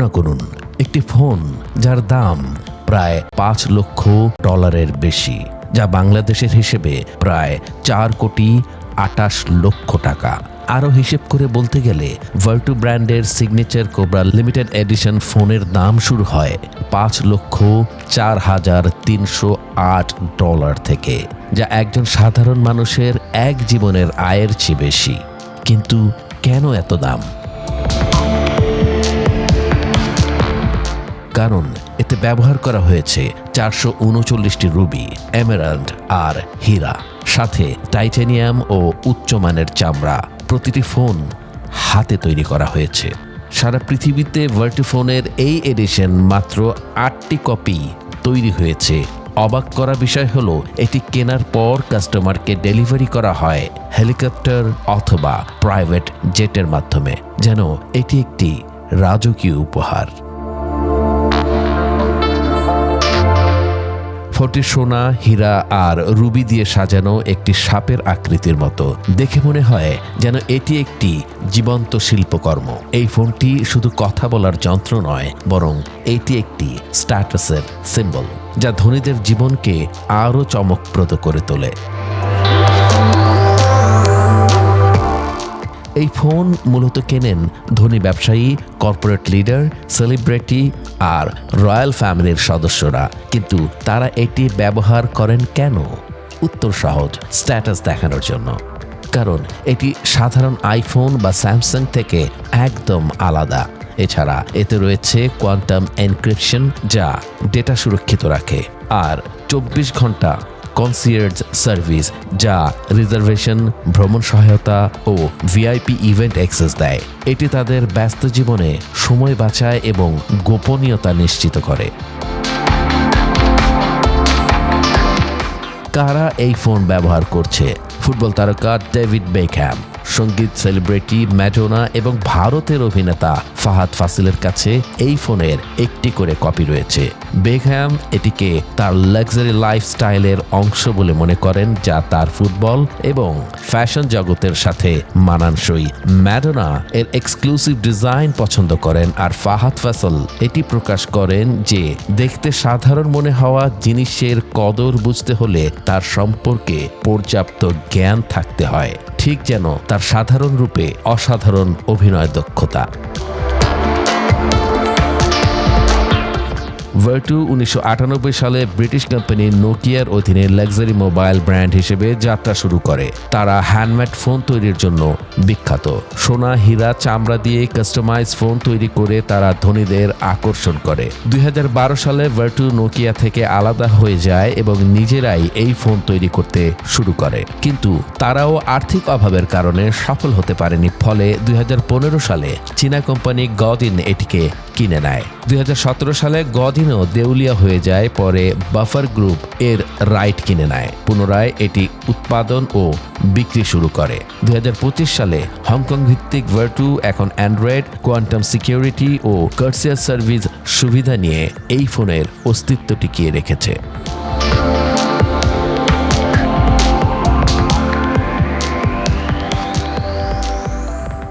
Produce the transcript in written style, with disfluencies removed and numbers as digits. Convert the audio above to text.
কল্পনা করুন একটি ফোন যার দাম প্রায় $5 লক্ষ বেশি, যা বাংলাদেশের হিসেবে প্রায় 4,28,00,000 টাকা। আরও হিসেব করে বলতে গেলে ভার্টু ব্র্যান্ডের সিগনেচার কোবরা লিমিটেড এডিশন ফোনের দাম শুরু হয় $5,04,308 থেকে, যা একজন সাধারণ মানুষের এক জীবনের আয়ের চেয়ে বেশি। কিন্তু কেন এত দাম? কারণ এতে ব্যবহার করা হয়েছে 439টি রুবি, এমেরাল্ড আর হীরা, সাথে টাইটানিয়াম ও উচ্চমানের চামড়া। প্রতিটি ফোন হাতে তৈরি করা হয়েছে। সারা পৃথিবীতে ভার্টু ফোনের এই এডিশন মাত্র 8টি কপি তৈরি হয়েছে। অবাক করা বিষয় হলো এটি কেনার পর কাস্টমারকে ডেলিভারি করা হয় হেলিকপ্টার অথবা প্রাইভেট জেটের মাধ্যমে, যেন এটি একটি রাজকীয় উপহার। ফোনটি সোনা, হীরা আর রুবি দিয়ে সাজানো একটি সাপের আকৃতির মতো। দেখে মনে হয় যেন এটি একটি জীবন্ত শিল্পকর্ম। এই ফোনটি শুধু কথা বলার যন্ত্র নয়, বরং এটি একটি স্ট্যাটাসের সিম্বল, যা ধনীদের জীবনকে আরও চমকপ্রদ করে তোলে। এই ফোন মূলত কেনেন ধনী ব্যবসায়ী, কর্পোরেট লিডার, সেলিব্রিটি আর রয়্যাল ফ্যামিলির সদস্যরা। কিন্তু তারা এটি ব্যবহার করেন কেন? উত্তর সহজ, স্ট্যাটাস দেখানোর জন্য। কারণ এটি সাধারণ আইফোন বা স্যামসাং থেকে একদম আলাদা। এছাড়া এতে রয়েছে কোয়ান্টাম এনক্রিপশন, যা ডেটা সুরক্ষিত রাখে, আর 24 ঘন্টা কনসিয়ার্জ সার্ভিস, যা রিজার্ভেশন, ভ্রমণ সহায়তা ও ভিআইপি ইভেন্ট অ্যাক্সেস দেয়। এটি তাদের ব্যস্ত জীবনে সময় বাঁচায় এবং গোপনীয়তা নিশ্চিত করে। কারা এই ফোন ব্যবহার করছে? ফুটবল তারকা ডেভিড বেকহ্যাম, সঙ্গীত সেলিব্রিটি ম্যাডোনা এবং ভারতের অভিনেতা ফাহাদ ফাসিলের কাছে এই ফোনের একটি করে কপি রয়েছে। বেকহ্যাম এটিকে তার লাক্সারি লাইফস্টাইলের অংশ বলে মনে করেন, যা তার ফুটবল এবং ফ্যাশন জগতের সাথে মানানসই। ম্যাডোনা এর এক্সক্লুসিভ ডিজাইন পছন্দ করেন, আর ফাহাদ ফাসল এটি প্রকাশ করেন যে দেখতে সাধারণ মনে হওয়া জিনিসের কদর বুঝতে হলে তার সম্পর্কে পর্যাপ্ত জ্ঞান থাকতে হয়, ঠিক যেন তার সাধারণ রূপে অসাধারণ অভিনয় দক্ষতা। ভার্টু 1998 সালে ব্রিটিশ কোম্পানি নোকিয়ার অধীনে লাক্সারি মোবাইল ব্র্যান্ড হিসেবে যাত্রা শুরু করে। তারা হ্যান্ডমেড ফোন তৈরির জন্য বিখ্যাত। সোনা, হীরা, চামড়া দিয়ে কাস্টমাইজ ফোন তৈরি করে তারা ধনীদের আকর্ষণ করে। 2012 সালে ভার্টু নোকিয়া থেকে আলাদা হয়ে যায় এবং নিজেরাই এই ফোন তৈরি করতে শুরু করে। কিন্তু তারাও আর্থিক অভাবের কারণে সফল হতে পারেনি। ফলে 2015 সালে চীনা কোম্পানি গদিন এটিকে কিনে নেয়। 2017 সালে গদিনও দেউলিয়া হয়ে যায়। পরে বাফার গ্রুপ এর রাইট কিনে নেয়, পুনরায় এটি উৎপাদন ও বিক্রি শুরু করে। 2025 সালে হংকং ভিত্তিক ভার্টু এখন অ্যান্ড্রয়েড, কোয়ান্টাম সিকিউরিটি ও কার্সিয়াস সার্ভিস সুবিধা নিয়ে এই ফোনের অস্তিত্ব টিকিয়ে রেখেছে।